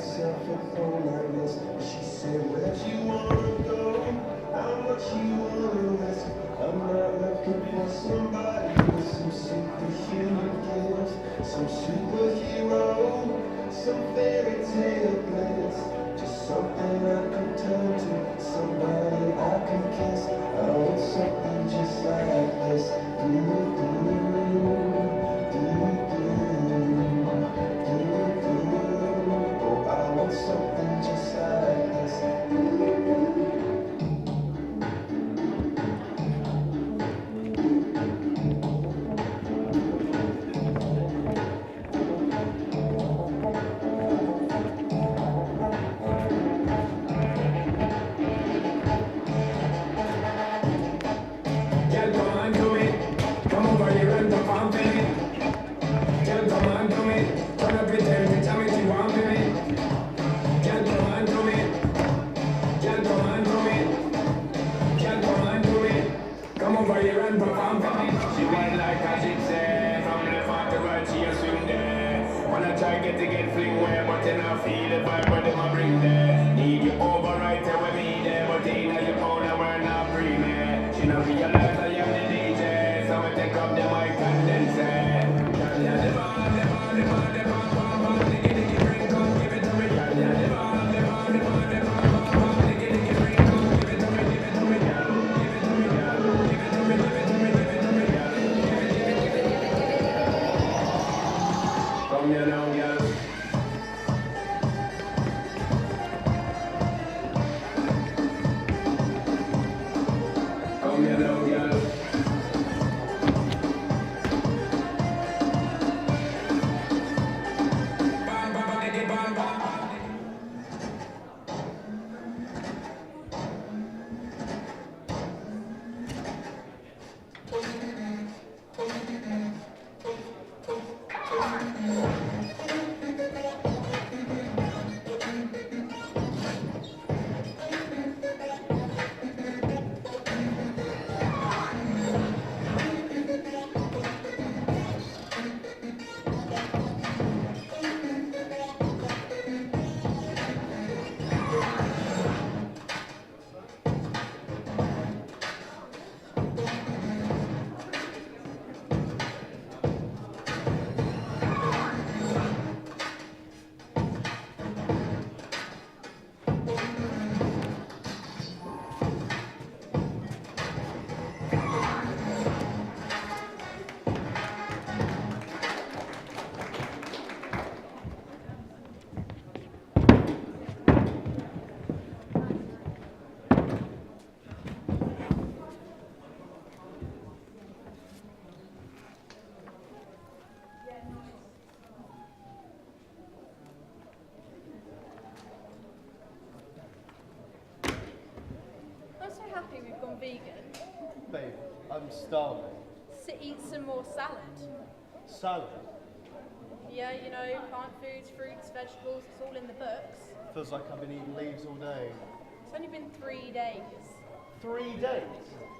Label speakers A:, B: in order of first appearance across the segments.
A: myself at home like this. She said, where'd you wanna go? How much you wanna risk? I'm not looking for somebody with some superhuman gifts, some superhero, some fairy tale bliss. Just something I can turn to, somebody I can kiss. I want something just like this. Oh, I want something just like this.
B: Vegan.
C: Babe, I'm starving.
B: So eat some more salad.
C: Salad?
B: Yeah, you know, plant foods, fruits, vegetables, it's all in the books.
C: Feels like I've been eating leaves all day.
B: It's only been 3 days.
C: 3 days?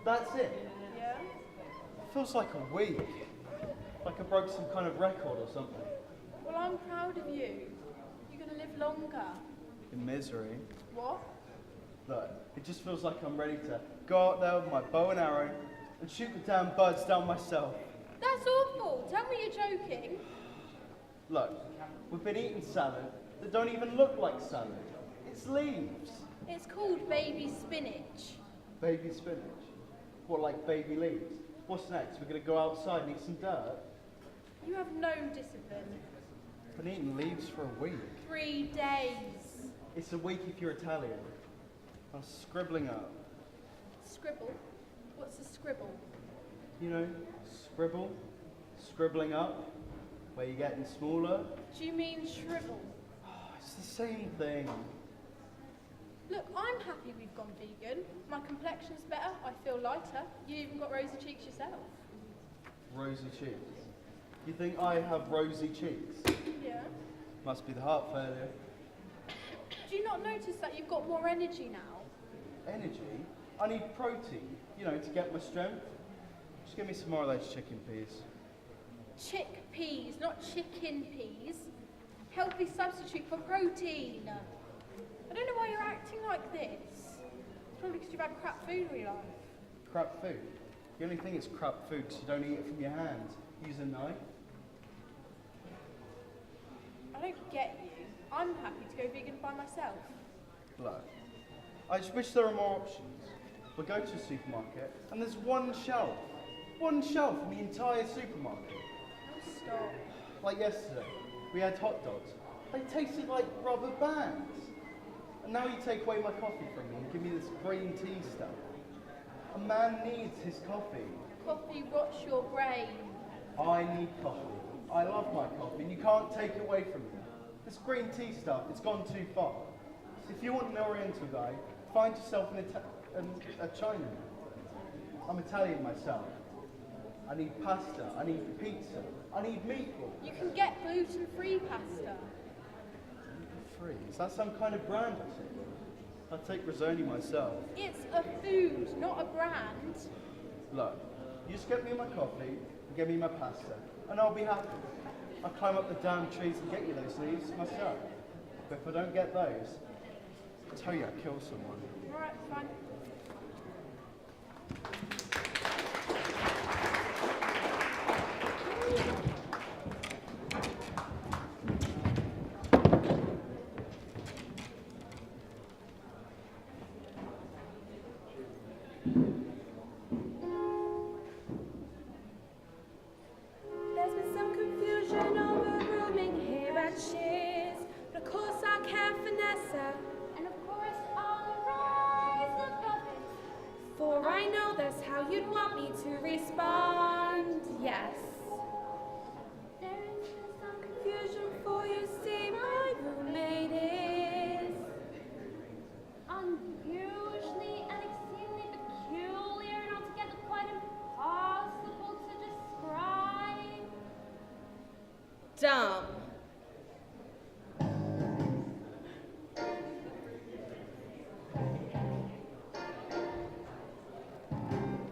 C: That's it?
B: Yeah?
C: Feels like a week. Like I broke some kind of record or something.
B: Well, I'm proud of you. You're going to live longer.
C: In misery.
B: What?
C: Look, it just feels like I'm ready to go out there with my bow and arrow and shoot the damn birds down myself.
B: That's awful. Tell me you're joking.
C: Look, we've been eating salad that don't even look like salad. It's leaves.
B: It's called baby spinach.
C: Baby spinach? What, like baby leaves? What's next? We're going to go outside and eat some dirt?
B: You have no discipline.
C: I've been eating leaves for a week.
B: 3 days.
C: It's a week if you're Italian. I'm scribbling up.
B: Scribble? What's a scribble?
C: You know, scribble, scribbling up, where you're getting smaller.
B: Do you mean shrivel?
C: Oh, it's the same thing.
B: Look, I'm happy we've gone vegan. My complexion's better, I feel lighter. You even got rosy cheeks yourself.
C: Rosy cheeks? You think I have rosy cheeks?
B: Yeah.
C: Must be the heart failure.
B: Do you not notice that you've got more energy now?
C: Energy? I need protein, you know, to get my strength. Just give me some more of those chicken peas.
B: Chickpeas, not chicken peas. Healthy substitute for protein. I don't know why you're acting like this. It's probably because you've had crap food all your life.
C: Crap food? The only thing it's crap food because you don't eat it from your hands. Use a knife.
B: I don't get you. I'm happy to go vegan by myself.
C: Look, I just wish there were more options. We'll go to a supermarket and there's one shelf in the entire supermarket.
B: Oh, stop.
C: Like yesterday, we had hot dogs. They tasted like rubber bands. And now you take away my coffee from me and give me this green tea stuff. A man needs his coffee.
B: Coffee rots your brain.
C: I need coffee. I love my coffee and you can't take it away from me. This green tea stuff, it's gone too far. If you want an Oriental guy, find yourself a Chinaman. I'm Italian myself. I need pasta, I need pizza, I need meatballs.
B: You can get gluten-free pasta.
C: Free? Is that some kind of brand or something? I take risotto myself.
B: It's a food, not a brand.
C: Look, you just get me my coffee and get me my pasta, and I'll be happy. I'll climb up the damn trees and get you those leaves myself. But if I don't get those, I'll tell you I'll kill someone.
B: Alright, fine.
D: There's been some confusion over rooming here at Shears, but of course I can't finesse her,
E: And of course I'll rise above it.
D: for I know that's how you'd want me to respond. Yes.
E: There's been some
D: Confusion, for you see, my roommate is
E: unusually and exceedingly peculiar and altogether quite impossible to describe.
D: dumb.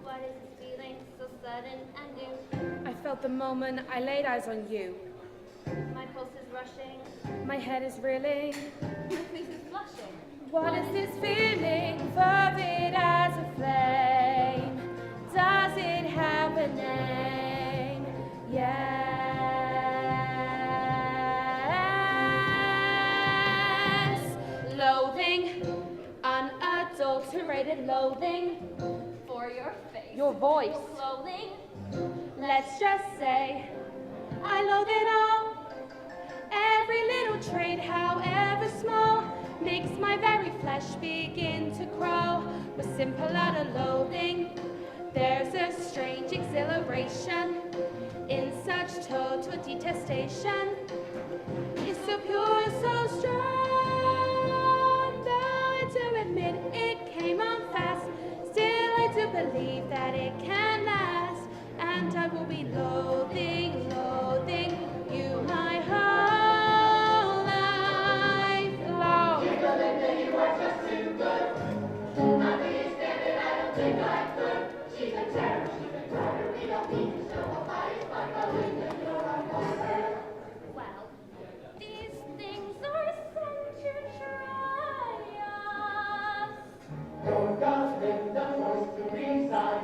E: What is this feeling so sudden and new?
D: I felt the moment I laid eyes on you.
E: My pulse is rushing,
D: My head is reeling.
E: my face is flushing.
D: What is this feeling? Fervid as a flame. Does it have a name? Yes. Loathing, unadulterated loathing.
E: For your face,
D: Your voice.
E: your clothing,
D: Let's just say I loathe it all. Every little trait, however small, makes my very flesh begin to crawl. With simple utter loathing, there's a strange exhilaration in such total detestation. It's so pure, so strong. Though I do admit it came on fast, still I do believe that it can last. And I will be loathing, loathing you my whole life long.
E: well, these things are sent to try us.
A: Your gossip does force to reside.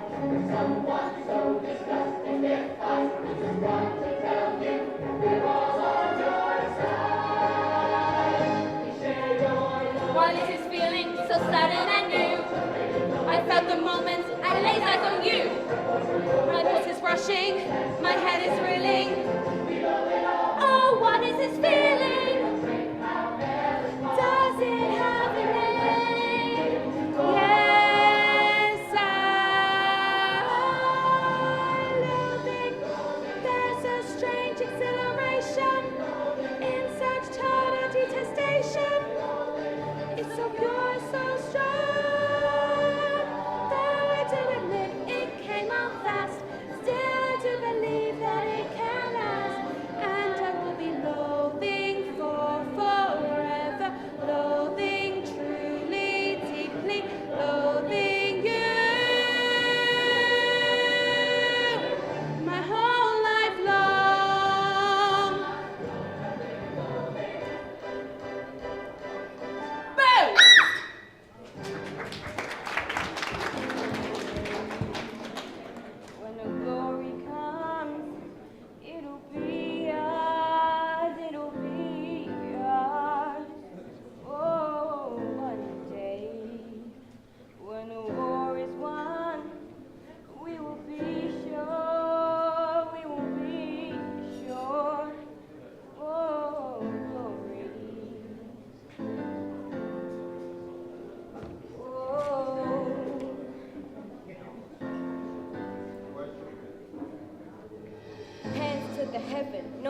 A: Someone so disgusting defies. Just want to tell you.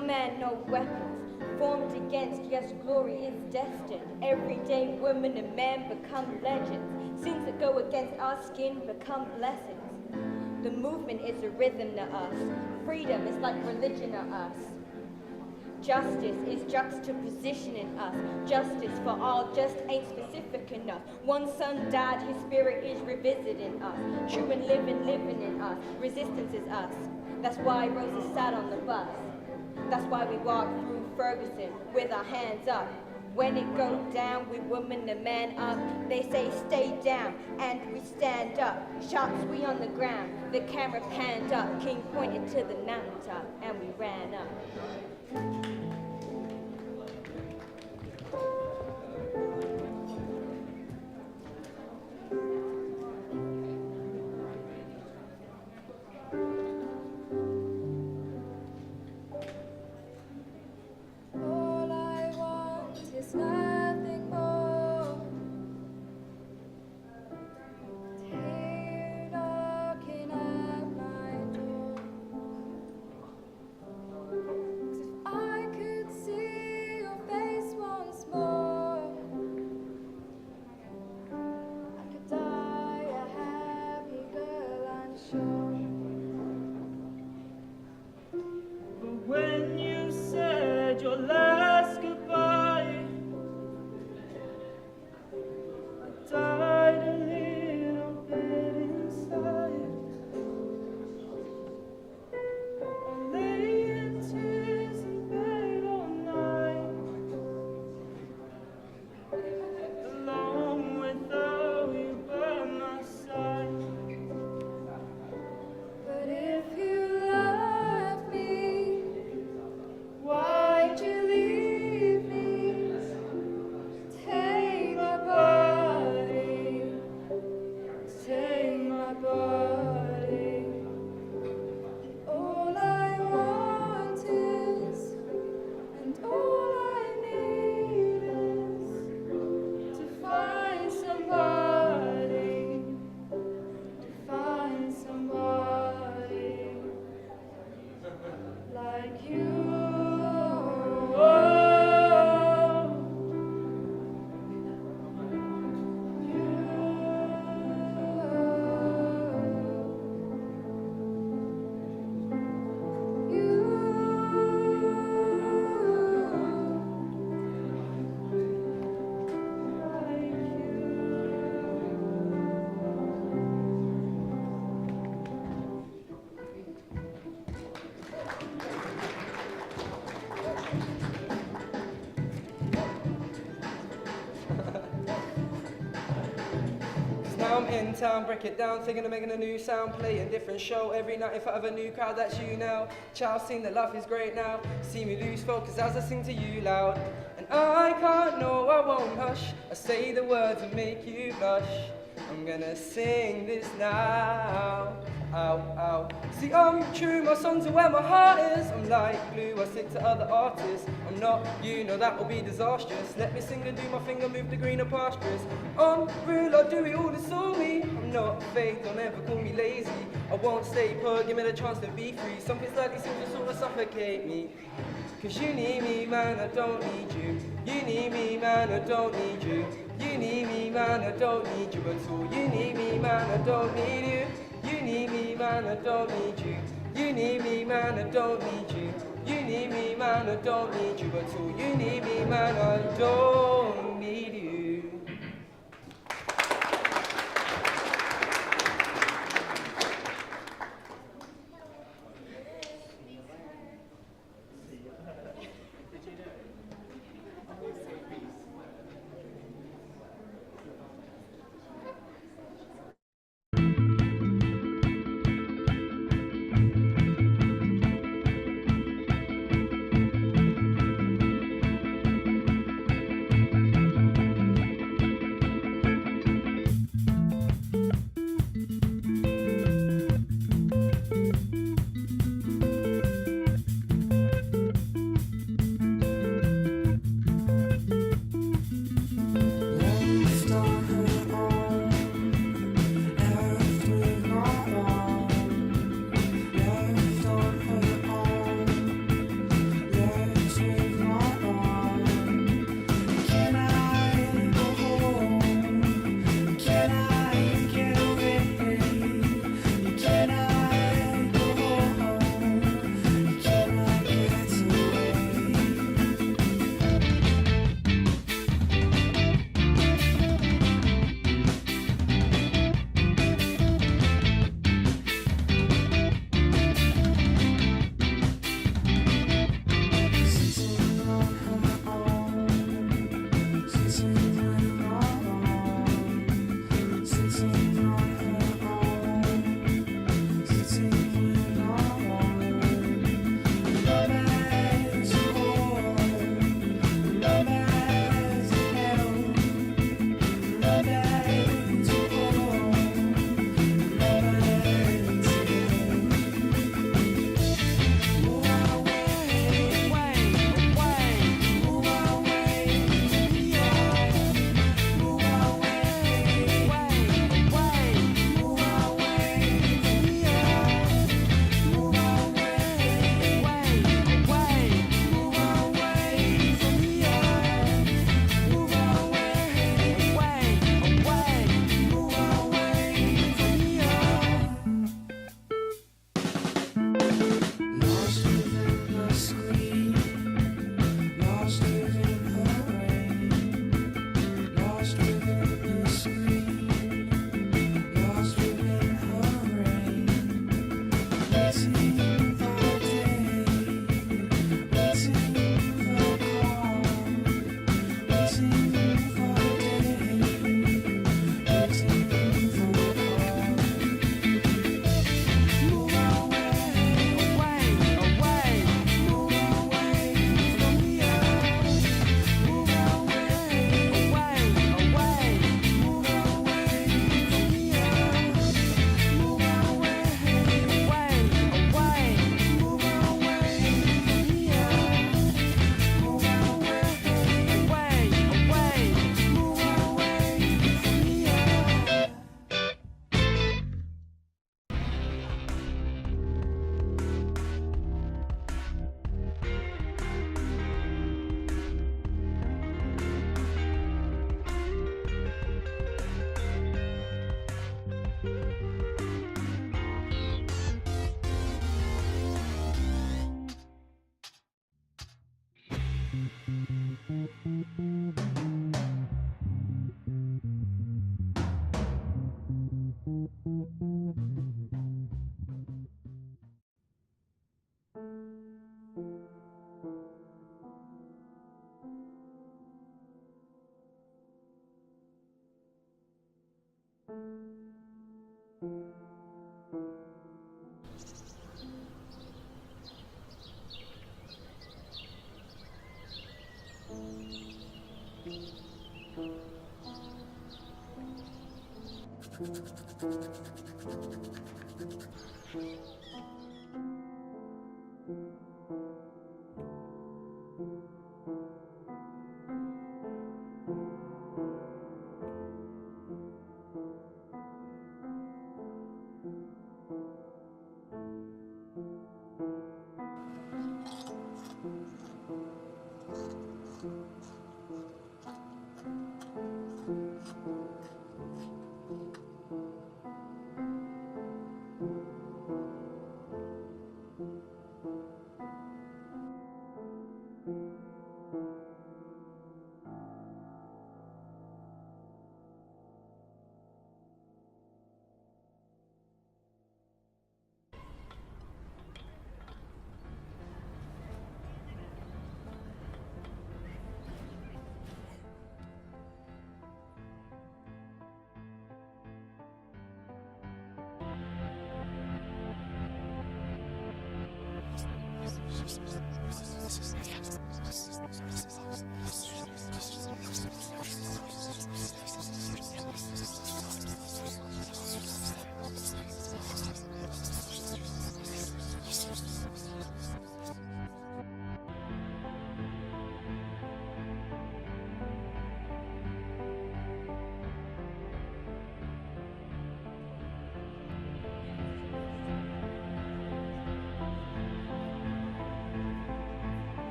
F: No man, no weapons, formed against, yes, glory is destined. Everyday women and men become legends. Sins that go against our skin become blessings. The movement is a rhythm to us. Freedom is like religion to us. Justice is juxtapositioning us. Justice for all just ain't specific enough. One son died, his spirit is revisiting us. True and living in us. Resistance is us. That's why Rosa sat on the bus. That's why we walk through Ferguson with our hands up. When it goes down, we woman and man up. They say stay down, and we stand up. Shots we on the ground, the camera panned up. King pointed to the mountaintop, and we ran up.
G: All I want is nothing more. Here knocking at my door. 'Cause if I could see your face once more, I could die a happy girl, I'm sure.
A: But when you said your last goodbye, I died a little bit inside. I lay in tears in bed all night, alone without you by my side.
G: But if you love me, why'd you leave me? Take my body, take my body. All I want is, and all I need is to find somebody, like you.
H: Now I'm in town, break it down, thinking of making a new sound, play a different show every night in front of a new crowd. That's you now. Child, sing that life is great now. See me lose focus as I sing to you loud. And I can't know, I won't hush. I say the words and make you blush. I'm gonna sing this now. Ow, ow. See, I'm true, my songs are where my heart is. I'm like glue, I stick to other artists. I'm not you, know that will be disastrous. Let me sing and do my finger, move the greener pastures. I'm real, I do it all, it's all me. I'm not fake, don't ever call me lazy. I won't stay put, give me the chance to be free. Something slightly seems to sort of suffocate me. Cause you need me, man, I don't need you. You need me, man, I don't need you. You need me, man, I don't need you at all. You need me, man, I don't need you. You need me, man, I don't need you. You need me, man, I don't need you. You need me, man, I don't need you at all. You need me, man, I don't need you.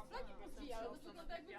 B: Flagi pozwija, ale to wygląda jakby...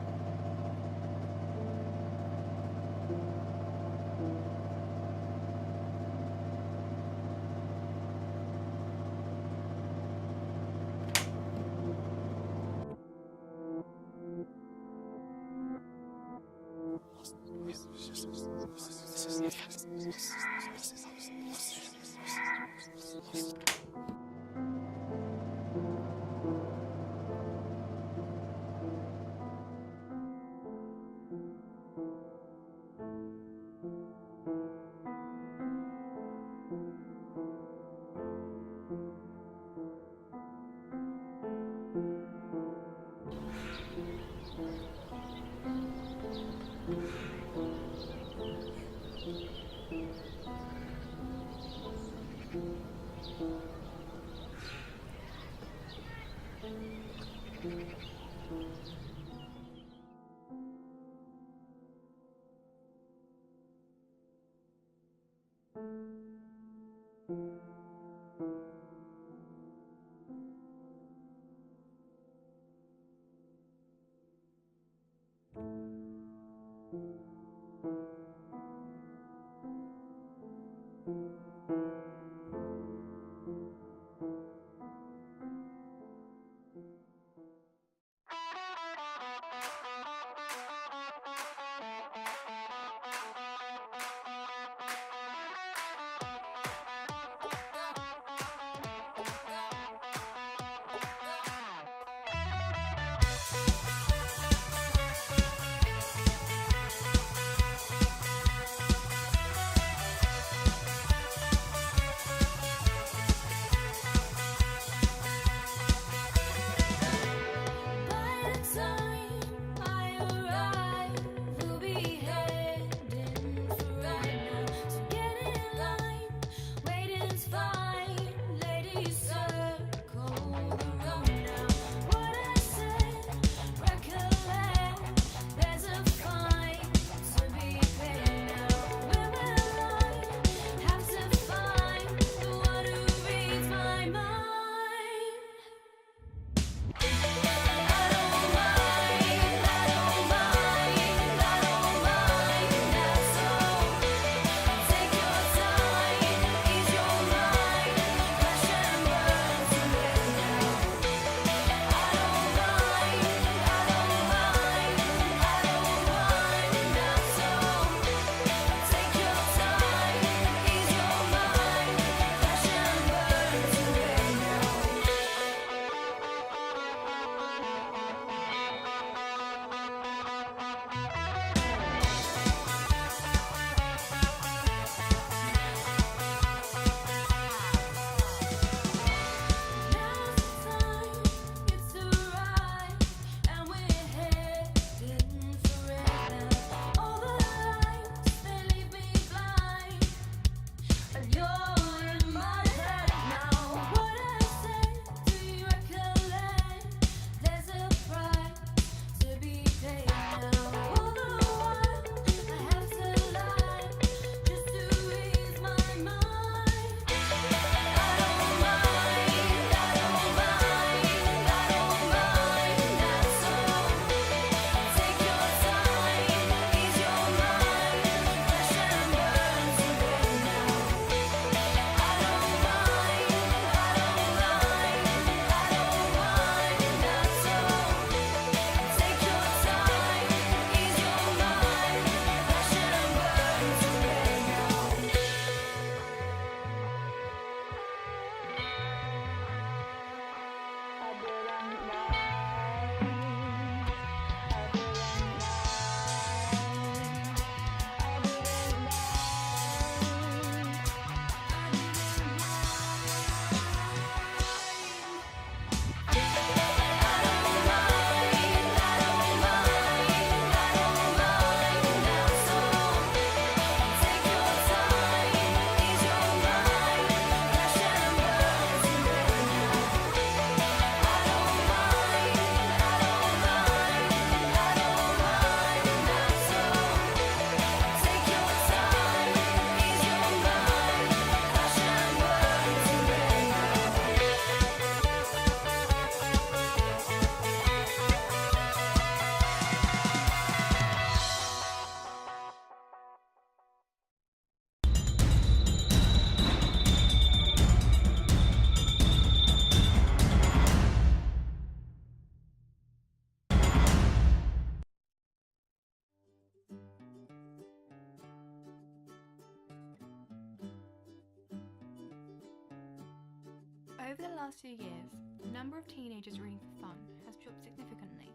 I: Over the last few years, the number of teenagers reading for fun has dropped significantly.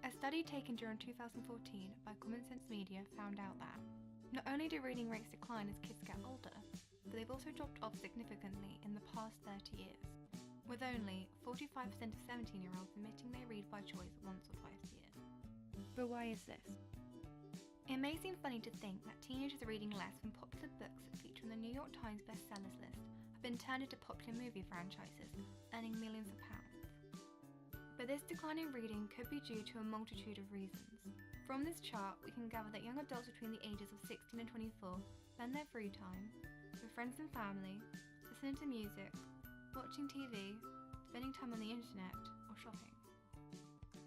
I: A study taken during 2014 by Common Sense Media found out that not only do reading rates decline as kids get older, but they've also dropped off significantly in the past 30 years, with only 45% of 17-year-olds admitting they read by choice once or twice a year. But why is this? It may seem funny to think that teenagers are reading less when popular books that feature on the New York Times bestsellers list have been turned into popular movie franchises, earning millions of pounds. But this decline in reading could be due to a multitude of reasons. From this chart, we can gather that young adults between the ages of 16 and 24 spend their free time with friends and family, listening to music, watching TV, spending time on the internet, or shopping.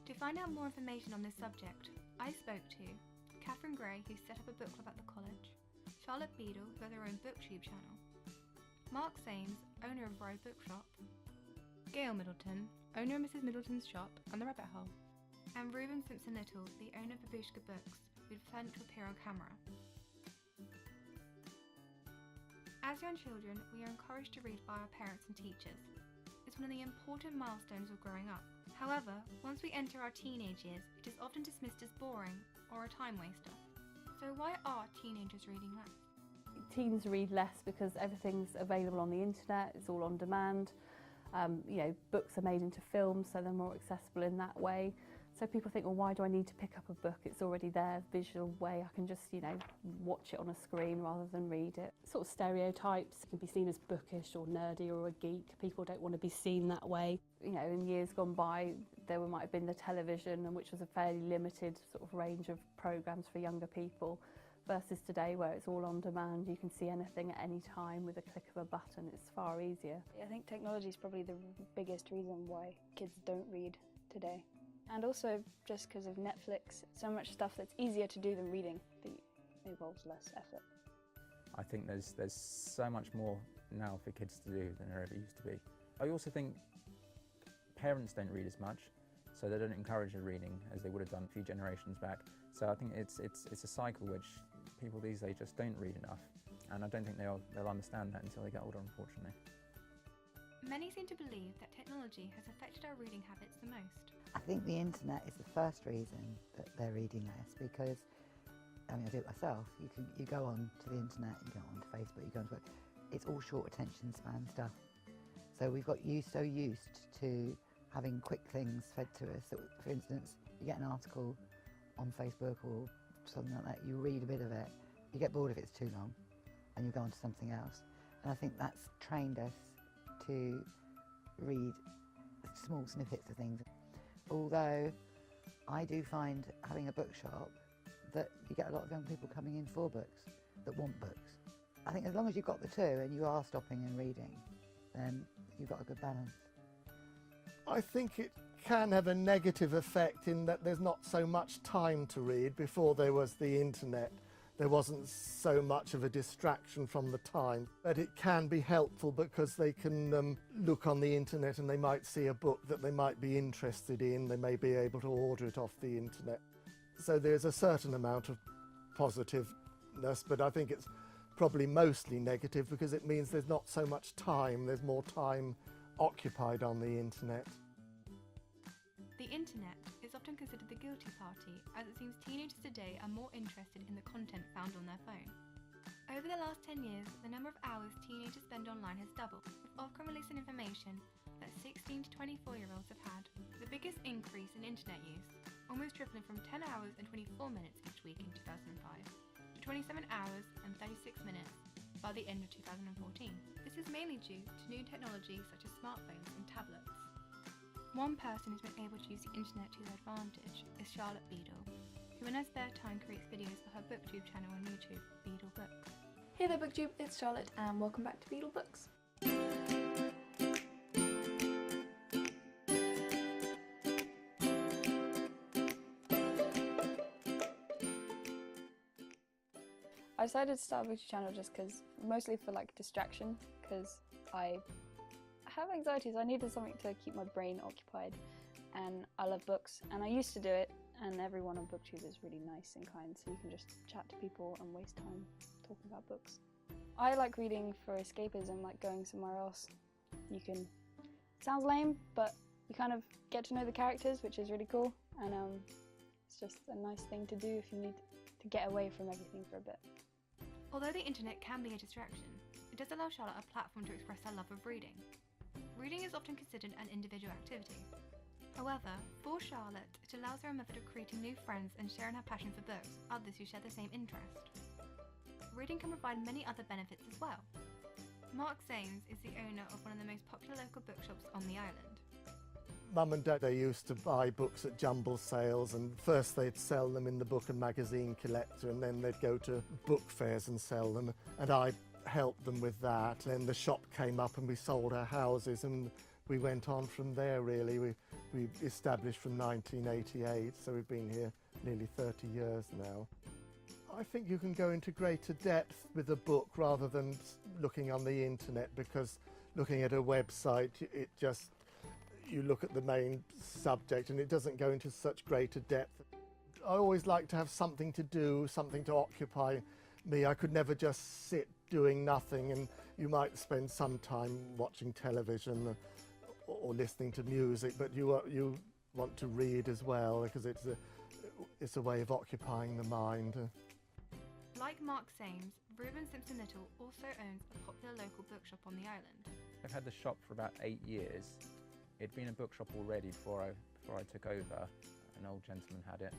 I: To find out more information on this subject, I spoke to Catherine Gray, who set up a book club at the college, Charlotte Beadle, who has her own booktube channel, Mark Sames, owner of Rye Bookshop, Gail Middleton, owner of Mrs. Middleton's Shop and The Rabbit Hole, and Reuben Simpson Little, the owner of Babushka Books, who decided to appear on camera. As young children, we are encouraged to read by our parents and teachers. It's one of the important milestones of growing up. However, once we enter our teenage years, it is often dismissed as boring or a time waster. So why are teenagers reading less?
J: Teens read less because everything's available on the internet, it's all on demand. Books are made into films, so they're more accessible in that way. So people think, well, why do I need to pick up a book? It's already there, visual way. I can just, watch it on a screen rather than read it. Sort of stereotypes can be seen as bookish or nerdy or a geek. People don't want to be seen that way. In years gone by, there might have been the television, which was a fairly limited sort of range of programmes for younger people, versus today where it's all on demand. You can see anything at any time with a click of a button. It's far easier.
K: I think technology is probably the biggest reason why kids don't read today. And also just because of Netflix, so much stuff that's easier to do than reading that involves less effort.
L: I think there's so much more now for kids to do than there ever used to be. I also think parents don't read as much, so they don't encourage the reading as they would have done a few generations back. So I think it's a cycle which people these days just don't read enough, and I don't think they'll understand that until they get older, unfortunately.
I: Many seem to believe that technology has affected our reading habits the most.
M: I think the internet is the first reason that they're reading less, because, I do it myself, you go on to the internet, you go on to Facebook, you go on to it's all short attention span stuff. So we've got so used to having quick things fed to us that, for instance, you get an article on Facebook or something like that, you read a bit of it, you get bored if it's too long, and you go on to something else. And I think that's trained us to read small snippets of things. Although I do find having a bookshop that you get a lot of young people coming in for books, that want books. I think as long as you've got the two and you are stopping and reading, then you've got a good balance.
N: I think it can have a negative effect in that there's not so much time to read. Before there was the internet, there wasn't so much of a distraction from the time, but it can be helpful because they can look on the internet and they might see a book that they might be interested in. They may be able to order it off the internet. So there's a certain amount of positiveness, but I think it's probably mostly negative because it means there's not so much time. There's more time occupied on the internet.
I: The internet is often considered the guilty party, as it seems teenagers today are more interested in the content found on their phone. Over the last 10 years, the number of hours teenagers spend online has doubled, with Ofcom releasing information that 16 to 24-year-olds have had the biggest increase in internet use, almost tripling from 10 hours and 24 minutes each week in 2005 to 27 hours and 36 minutes by the end of 2014. This is mainly due to new technology such as smartphones and tablets. One person who's been able to use the internet to their advantage is Charlotte Beadle, who in her spare time creates videos for her booktube channel on YouTube, Beadle Books.
O: Hey there booktube, it's Charlotte and welcome back to Beadle Books. I decided to start a booktube channel just mostly for distraction, because I have anxiety, so I needed something to keep my brain occupied, and I love books, and I used to do it, and everyone on booktube is really nice and kind, so you can just chat to people and waste time talking about books. I like reading for escapism, like going somewhere else. You can sounds lame, but you kind of get to know the characters, which is really cool, and it's just a nice thing to do if you need to get away from everything for a bit.
I: Although the internet can be a distraction, it does allow Charlotte a platform to express her love of reading. Reading is often considered an individual activity. However, for Charlotte, it allows her a method of creating new friends and sharing her passion for books with others who share the same interest. Reading can provide many other benefits as well. Mark Sames is the owner of one of the most popular local bookshops on the island.
N: Mum and Dad, they used to buy books at jumble sales, and first they'd sell them in the book and magazine collector, and then they'd go to book fairs and sell them, and I helped them with that. Then the shop came up and we sold our houses, and we went on from there really. We established from 1988, so we've been here nearly 30 years now. I think you can go into greater depth with a book rather than looking on the internet, because looking at a website, it just, you look at the main subject and it doesn't go into such greater depth. I always like to have something to do, something to occupy me. I could never just sit doing nothing, and you might spend some time watching television or listening to music, but you want to read as well, because it's a way of occupying the mind.
I: Like Mark Sames, Reuben Simpson Little also owns a popular local bookshop on the island.
L: I've had the shop for about 8 years. It'd been a bookshop already before I took over. An old gentleman had it,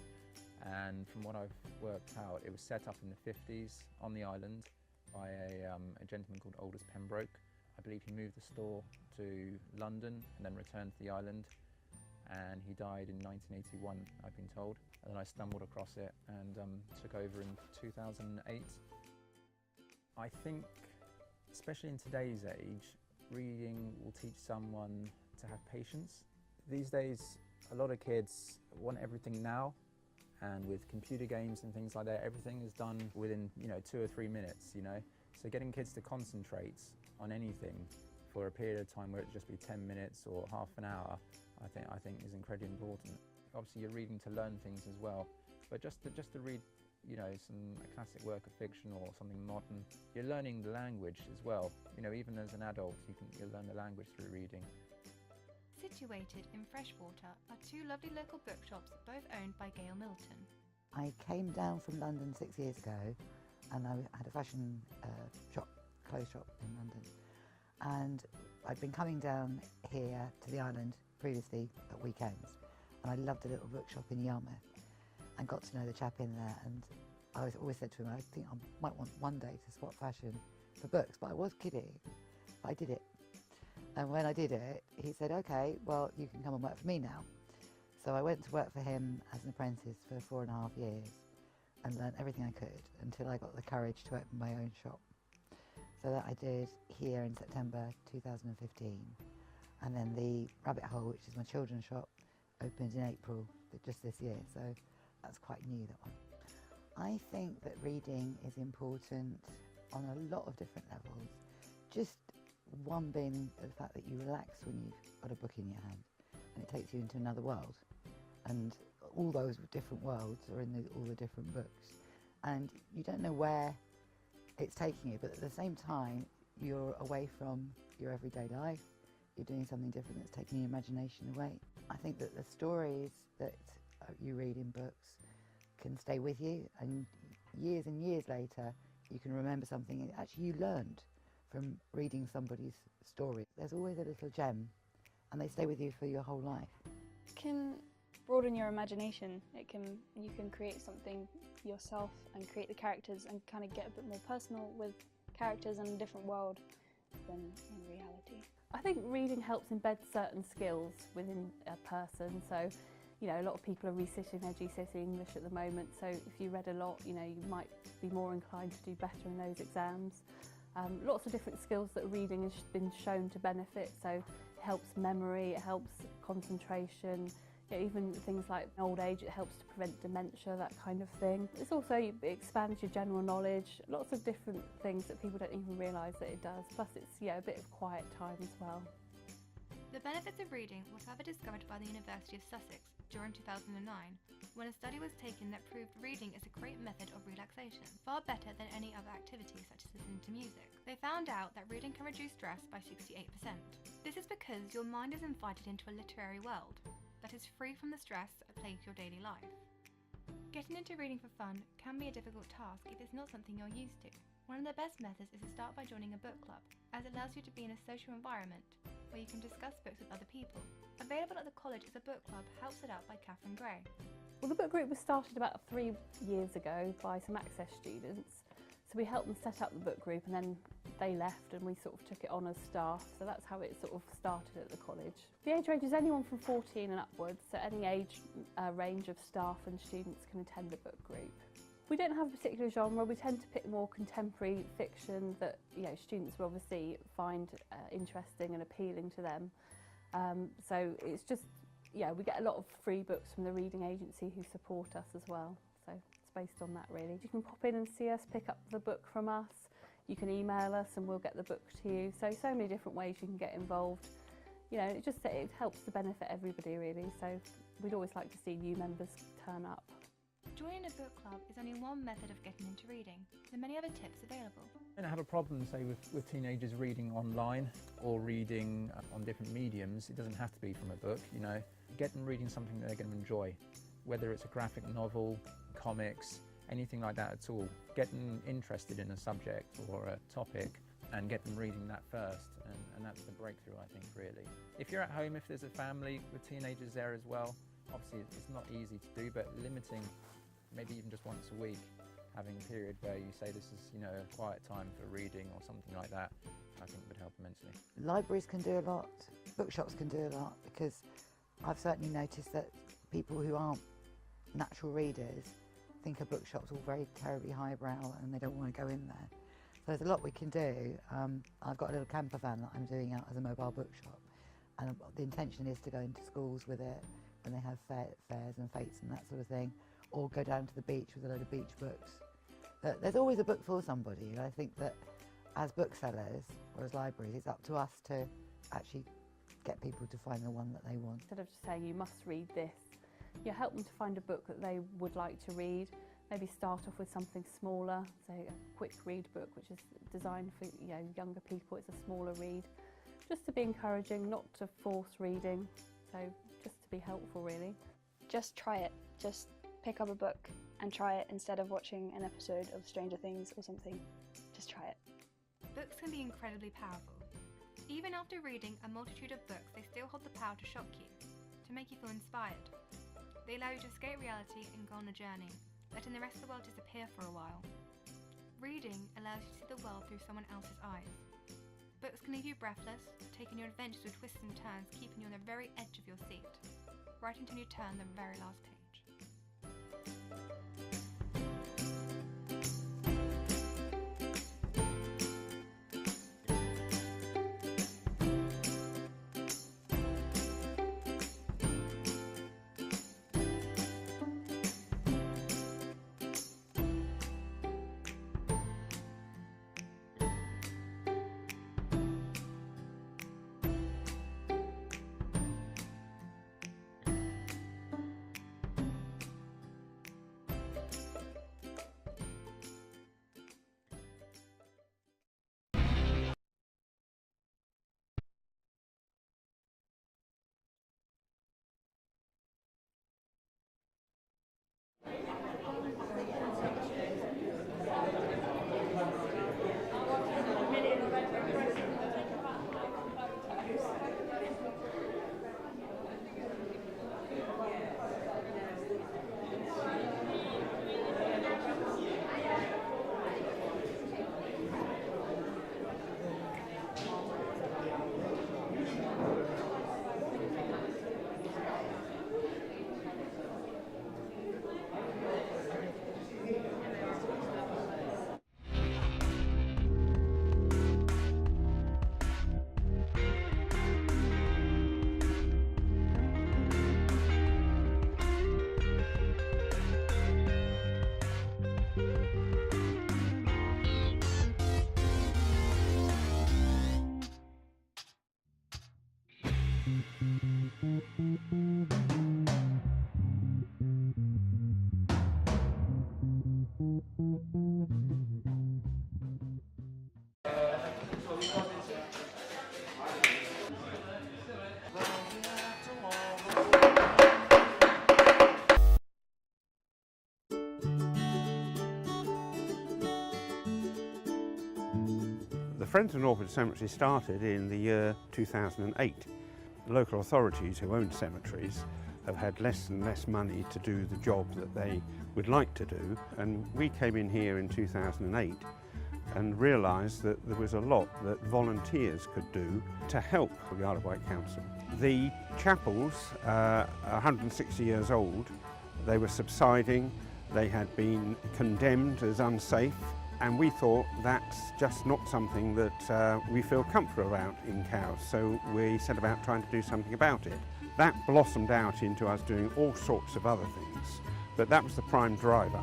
L: and from what I've worked out, it was set up in the 50s on the island by a gentleman called Aldous Pembroke. I believe he moved the store to London and then returned to the island, and he died in 1981, I've been told. And then I stumbled across it and took over in 2008. I think, especially in today's age, reading will teach someone to have patience. These days, a lot of kids want everything now, and with computer games and things like that, everything is done within 2 or 3 minutes. So getting kids to concentrate on anything for a period of time, where it just be 10 minutes or half an hour, I think is incredibly important. Obviously, you're reading to learn things as well, but just to read, a classic work of fiction or something modern, you're learning the language as well. Even as an adult, you'll learn the language through reading.
I: Situated in Freshwater are 2 lovely local bookshops, both owned by Gail Milton.
M: I came down from London 6 years ago, and I had a fashion clothes shop in London, and I'd been coming down here to the island previously at weekends, and I loved a little bookshop in Yarmouth and got to know the chap in there, and I always said to him, I think I might want one day to swap fashion for books, but I was kidding, but I did it. And when I did it, he said, okay, well, you can come and work for me now. So I went to work for him as an apprentice for 4.5 years and learned everything I could until I got the courage to open my own shop. So that I did here in September 2015. And then the Rabbit Hole, which is my children's shop, opened in April just this year. So that's quite new, that one. I think that reading is important on a lot of different levels. Just one being the fact that you relax when you've got a book in your hand and it takes you into another world, and all those different worlds are in all the different books, and you don't know where it's taking you, but at the same time you're away from your everyday life, you're doing something different that's taking your imagination away. I think that the stories that you read in books can stay with you, and years later you can remember something that actually you learned from reading somebody's story. There's always a little gem, and they stay with you for your whole life.
O: It can broaden your imagination. You can create something yourself and create the characters and kind of get a bit more personal with characters in a different world than in reality.
J: I think reading helps embed certain skills within a person. So, a lot of people are resitting their GCSE English at the moment, so if you read a lot, you might be more inclined to do better in those exams. Lots of different skills that reading has been shown to benefit, so it helps memory, it helps concentration, even things like old age, it helps to prevent dementia, that kind of thing. It's also, it expands your general knowledge, lots of different things that people don't even realise that it does, plus it's a bit of quiet time as well.
I: The benefits of reading were further discovered by the University of Sussex during 2009, when a study was taken that proved reading is a great method of relaxation, far better than any other activity such as listening to music. They found out that reading can reduce stress by 68%. This is because your mind is invited into a literary world that is free from the stress that plagues your daily life. Getting into reading for fun can be a difficult task if it's not something you're used to. One of the best methods is to start by joining a book club, as it allows you to be in a social environment where you can discuss books with other people. Available at the college as a book club, Help Set Up by Catherine Gray.
J: Well, the book group was started about 3 years ago by some Access students. So we helped them set up the book group, and then they left and we sort of took it on as staff. So that's how it sort of started at the college. The age range is anyone from 14 and upwards, so any age range of staff and students can attend the book group. We don't have a particular genre. We tend to pick more contemporary fiction that students will obviously find interesting and appealing to them. So it's just, we get a lot of free books from the reading agency who support us as well. So it's based on that really. You can pop in and see us, pick up the book from us. You can email us and we'll get the book to you. So many different ways you can get involved. It helps to benefit everybody really. So we'd always like to see new members turn up.
I: Joining a book club is only one method of getting into reading. There are many other tips available.
L: I don't have a problem, say, with teenagers reading online or reading on different mediums. It doesn't have to be from a book, Get them reading something that they're going to enjoy, whether it's a graphic novel, comics, anything like that at all. Get them interested in a subject or a topic and get them reading that first, and that's the breakthrough, I think, really. If you're at home, if there's a family with teenagers there as well, obviously it's not easy to do, but limiting maybe even just once a week, having a period where you say this is, a quiet time for reading or something like that, I think would help immensely.
M: Libraries can do a lot, bookshops can do a lot, because I've certainly noticed that people who aren't natural readers think a bookshop's all very terribly highbrow and they don't want to go in there. So there's a lot we can do. I've got a little camper van that I'm doing out as a mobile bookshop, and the intention is to go into schools with it when they have fairs and fetes and that sort of thing, or go down to the beach with a load of beach books. There's always a book for somebody, and I think that as booksellers or as libraries, it's up to us to actually get people to find the one that they want.
J: Instead of just saying you must read this, you help them to find a book that they would like to read. Maybe start off with something smaller, say a quick read book which is designed for younger people. It's a smaller read, just to be encouraging, not to force reading, so just to be helpful really.
O: Just try it. Just pick up a book and try it instead of watching an episode of Stranger Things or something. Just try it.
I: Books can be incredibly powerful. Even after reading a multitude of books, they still hold the power to shock you, to make you feel inspired. They allow you to escape reality and go on a journey, letting the rest of the world disappear for a while. Reading allows you to see the world through someone else's eyes. Books can leave you breathless, taking your adventures with twists and turns, keeping you on the very edge of your seat, right until you turn the very last page.
P: Friends of Northwood Cemetery started in the year 2008. Local authorities who own cemeteries have had less and less money to do the job that they would like to do, and we came in here in 2008 and realised that there was a lot that volunteers could do to help the Isle of Wight Council. The chapels are 160 years old. They were subsiding, they had been condemned as unsafe, and we thought that's just not something that we feel comfort around in Cowes, so we set about trying to do something about it. That blossomed out into us doing all sorts of other things, but that was the prime driver.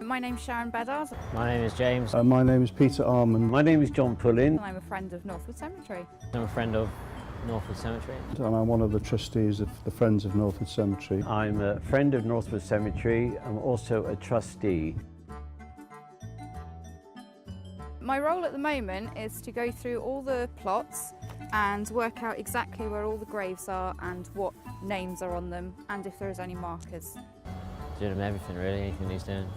Q: My name's Sharon Bedard.
R: My name is James.
S: My name is Peter Armand.
R: My name is John Pullin.
Q: And I'm a friend of Northwood Cemetery.
R: I'm a friend of Northwood Cemetery.
S: And I'm one of the trustees of the Friends of Northwood Cemetery.
T: I'm a friend of Northwood Cemetery. I'm also a trustee.
Q: My role at the moment is to go through all the plots and work out exactly where all the graves are and what names are on them and if there is any markers.
R: Doing him everything really, anything he's doing.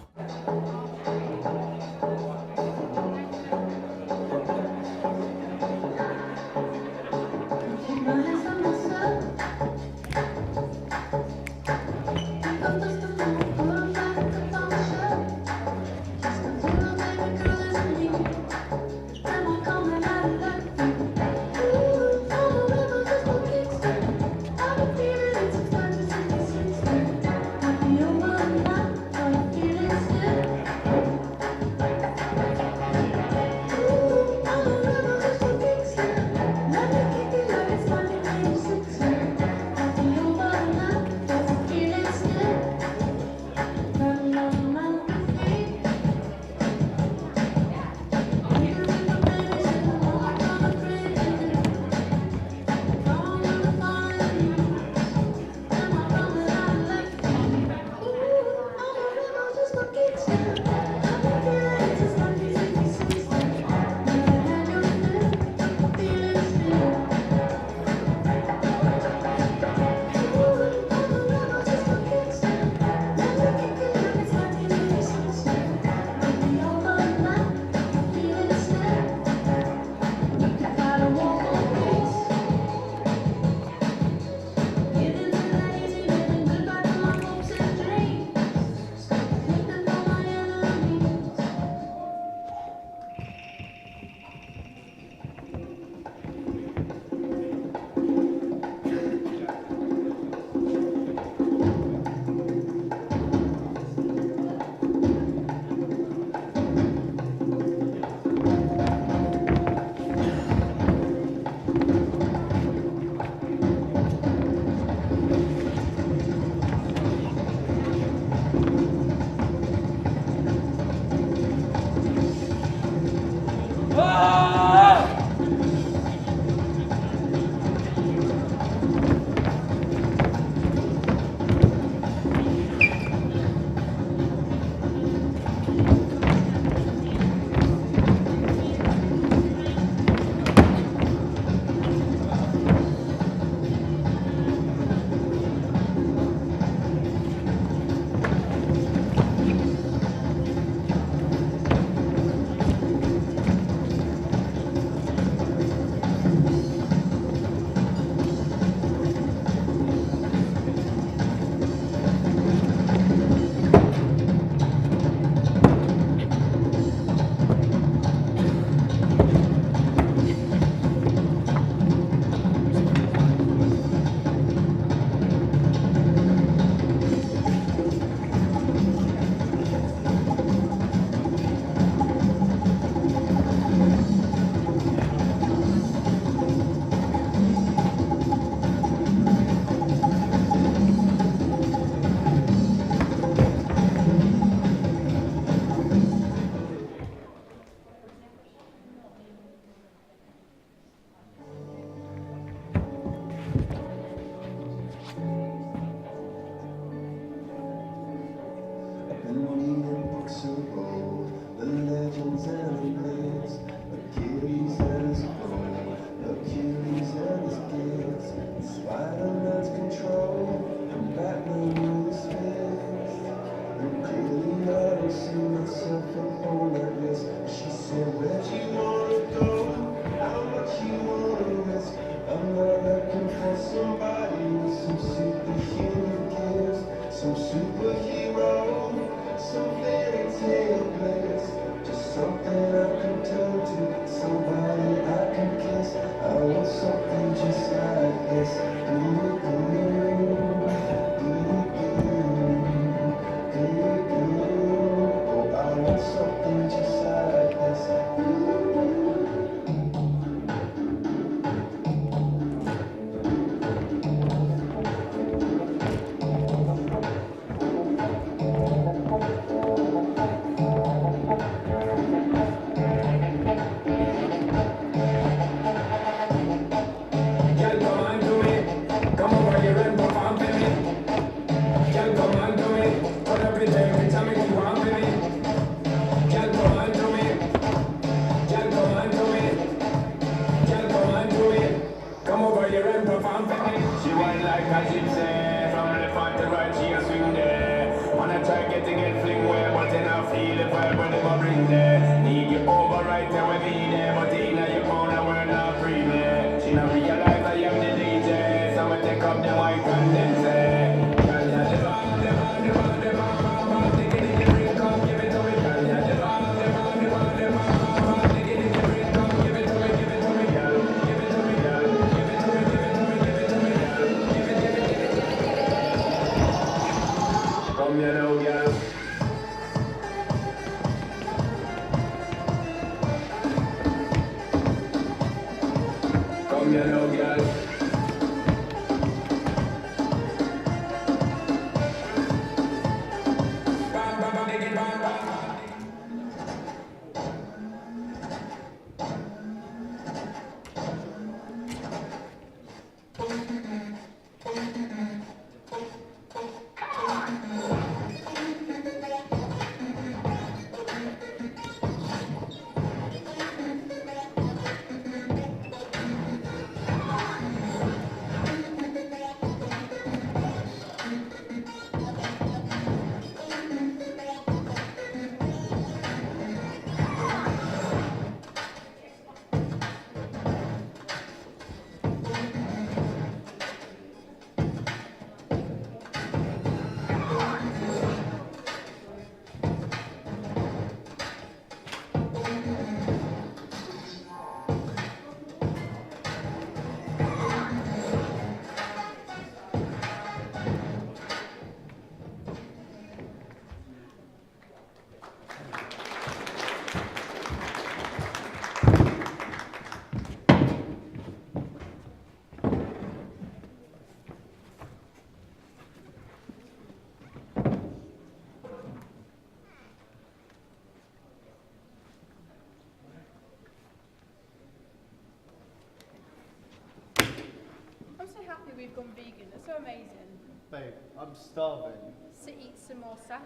B: we've gone vegan. It's so amazing.
C: Babe, I'm starving.
B: So eat some more salad.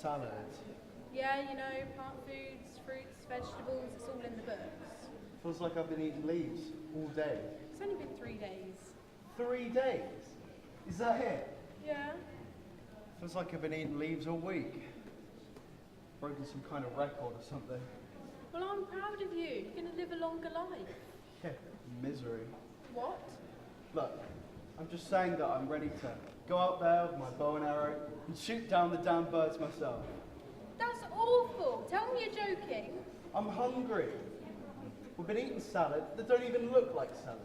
C: Salad.
B: Yeah, you know, plant foods, fruits, vegetables, it's all in the books.
C: Feels like I've been eating leaves all day.
B: It's only been 3 days.
C: 3 days? Is that it?
B: Yeah.
C: Feels like I've been eating leaves all week. Broken some kind of record or something.
B: Well, I'm proud of you. You're going to live a longer life.
C: Yeah, misery.
B: What?
C: Look, I'm just saying that I'm ready to go out there with my bow and arrow and shoot down the damn birds myself.
B: That's awful. Tell me you're joking.
C: I'm hungry. We've been eating salad that don't even look like salad.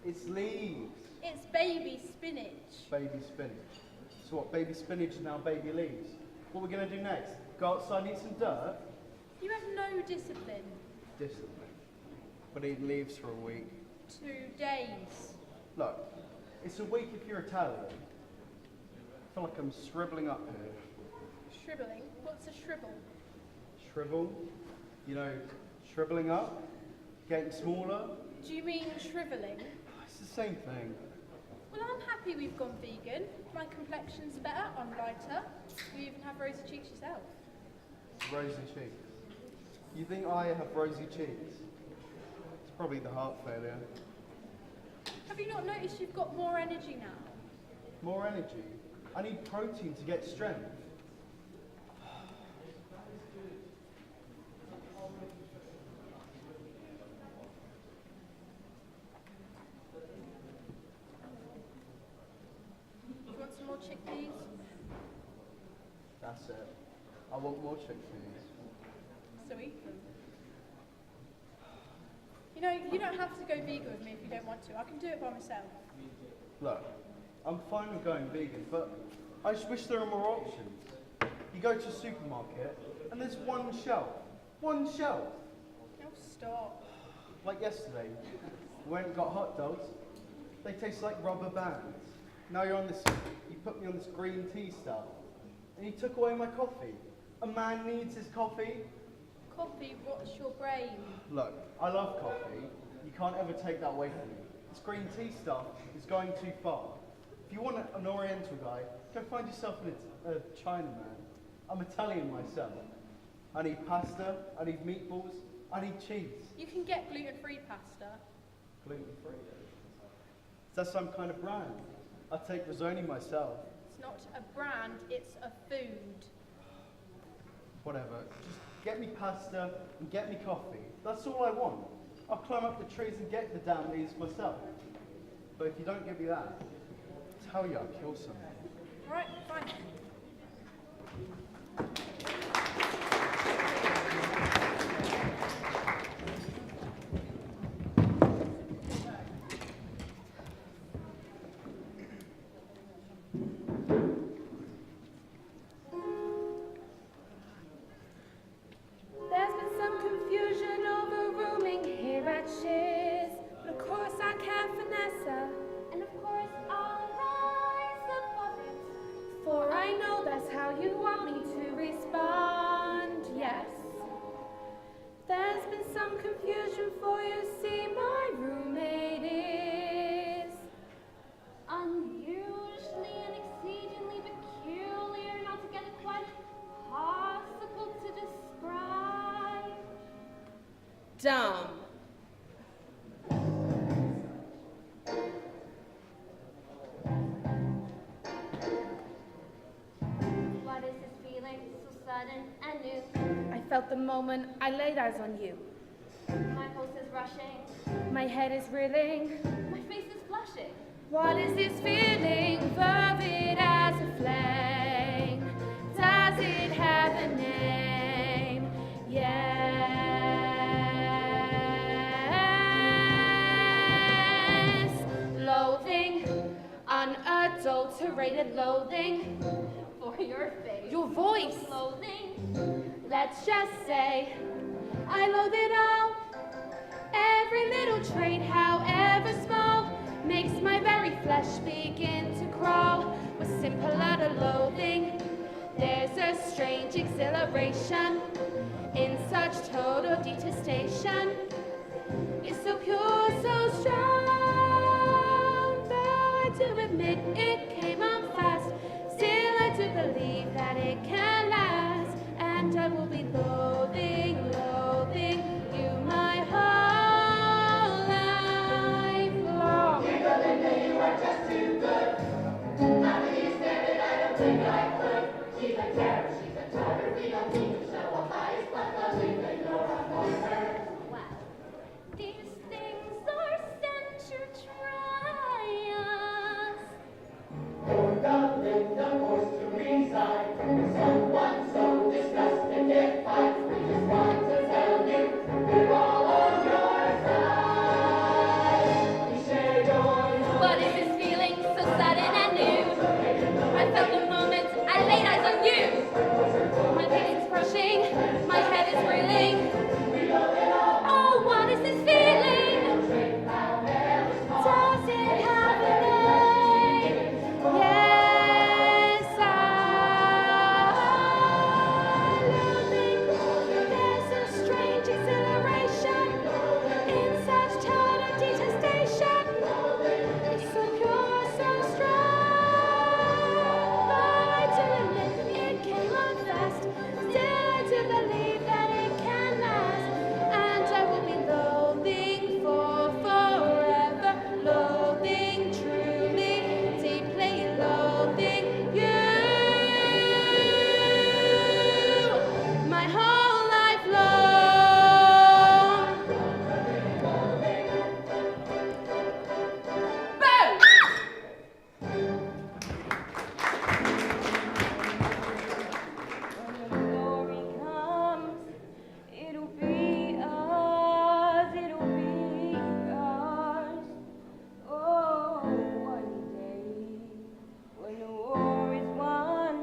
C: It's leaves.
B: It's baby spinach.
C: Baby spinach. So what, baby spinach is now baby leaves? What are we going to do next? Go outside and eat some dirt?
B: You have no discipline.
C: Discipline. But eating leaves for a week.
B: 2 days.
C: Look, it's a week if you're Italian. I feel like I'm shriveling up here.
B: Shriveling? What's a shrivel?
C: Shrivel? You know, shriveling up? Getting smaller?
B: Do you mean shriveling?
C: It's the same thing.
B: Well, I'm happy we've gone vegan. My complexion's better, I'm lighter. You even have rosy cheeks yourself.
C: Rosy cheeks. You think I have rosy cheeks? It's probably the heart failure.
B: Have you not noticed you've got more energy now?
C: More energy? I need protein to get strength.
B: Do you want some more chickpeas?
C: That's it. I want more chickpeas.
B: So eat them. You know, you don't have to go vegan with me if you don't want to. I can do it by myself.
C: Look, I'm fine with going vegan, but I just wish there were more options. You go to a supermarket and there's one shelf. One shelf.
B: Oh, stop.
C: Like yesterday, we went and got hot dogs. They taste like rubber bands. Now you put me on this green tea stuff. And you took away my coffee. A man needs his coffee.
B: Coffee rots your brain.
C: Look, I love coffee. You can't ever take that away from me. This green tea stuff is going too far. If you want an Oriental guy, go find yourself a Chinaman. I'm Italian myself. I need pasta, I need meatballs, I need cheese.
B: You can get gluten-free pasta.
C: Gluten-free? Is that some kind of brand? I take risotto myself.
B: It's not a brand, it's a food.
C: Whatever. Just get me pasta and get me coffee. That's all I want. I'll climb up the trees and get the damn leaves myself. But if you don't give me that, I tell you I'll kill someone.
B: Right, fine.
D: There's been some confusion over rooming here at Shiz, but of course I can't finesse her,
E: And of course I'll rise above it.
D: for I know that's how you want me to respond, yes. There's been some confusion for you see my roommate is
E: Unusually and exceedingly peculiar, and altogether quite impossible to describe.
D: dumb.
E: What is this feeling so sudden and new?
D: I felt the moment I laid eyes on you.
E: My pulse is rushing,
D: My head is reeling.
E: my face is flushing.
D: What is this feeling? Fervid as a flame. Does it have a name? Yes. Loathing, unadulterated loathing.
E: For your face,
D: Your voice.
E: loathing.
D: Let's just say I loathe it all. Every little trait, however small, makes my very flesh begin to crawl. With simple utter loathing, there's a strange exhilaration in such total detestation. It's so pure, so strong, though I it can last, and I will be loathing, loathing you my whole life long.
A: Dear Linda, you are just too good. After you stand it, I don't think I could. She's a terror, she's a terror. We don't need to show a bias, but the Linda, you're on her.
E: Wow. These things are center trials.
A: For the Linda forced to resign. Someone so disgusted can't fight. We just want to tell you, we're all on your side. We share your love.
E: What is this feeling so sudden and new? I felt the moment I laid eyes on you. My face is crushing, my head is reeling. Oh, what is this feeling?
D: Does it have a name? Yes, there's a strange exhilaration in such total detestation. It's so pure, so strong. I do admit it came on fast. Still, I do believe that it can last, and I will be loathing for forever, loathing truly, deeply loathing you, my whole life long. Boom! When the glory comes, it'll be ours, it'll be ours. Oh, one day, when the war is won,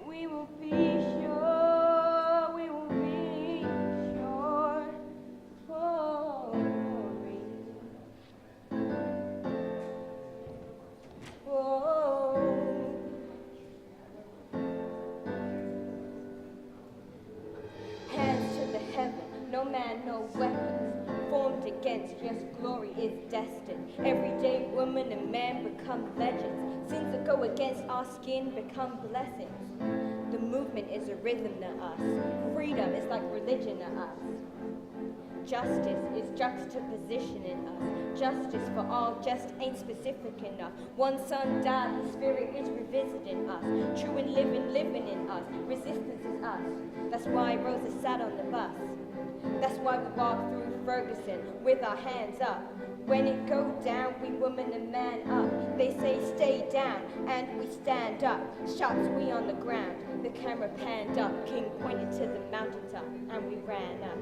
D: we will be sure, we will be sure. Oh, glory. Oh. Hands to the heaven, no man, no weapons formed against, yes, glory is destined. Everyday woman and man become legends. Sins that go against our skin become blessings. The movement is a rhythm to us. Freedom is like religion to us. Justice is juxtaposition in us. Justice for all just ain't specific enough. One son died, the spirit is revisiting us. True and living in us. Resistance is us. That's why Rosa sat on the bus. That's why we walk through Ferguson with our hands up. When it go down, we woman and man up. They say stay down, and we stand up. Shots we on the ground. The camera panned up. King pointed to the mountaintop, and we ran up.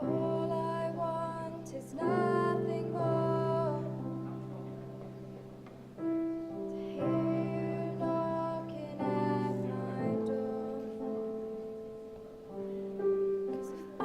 G: All I want is nothing more. To hear you knocking at my door. 'Cause if I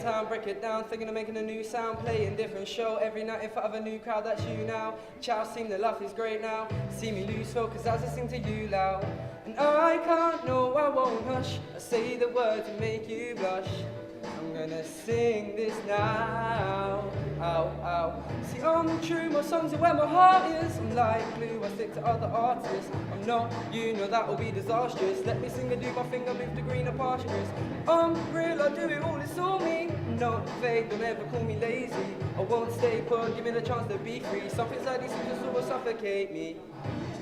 H: town, break it down, thinking of making a new sound, playing different show every night in front of a new crowd. That's you now. Child, sing the laugh is great now. See me lose focus as I sing to you loud. And I can't, no, I won't hush. I say the words and make you blush. I'm gonna sing this now. Ow, ow. See, I'm true, my songs are where my heart is. I'm like glue, I stick to other artists. I'm not, you know that will be disastrous. Let me sing and do my finger, move to greener pastures. I'm real, I do it all, it's all me. Not fake, don't ever call me lazy. I won't stay put, give me the chance to be free. Something's like these things will suffocate me.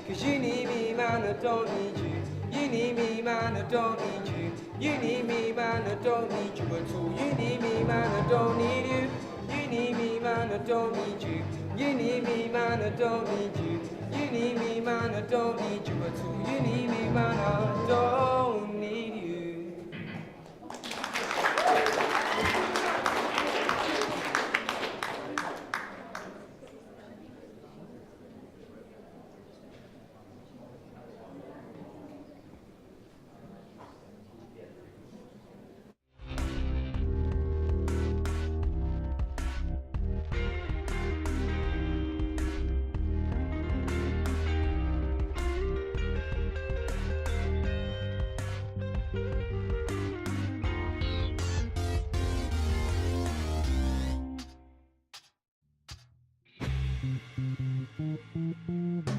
H: Cause you need me, man, I don't need you. You need me, man, I don't need you. You need me, man, I don't need you at all. You need me, man, I don't need you. You need me, man, I don't need you. You need me, man, I don't need you. You need me, man, I don't need you at all. You need me, man, I don't need you.
A: Thank you.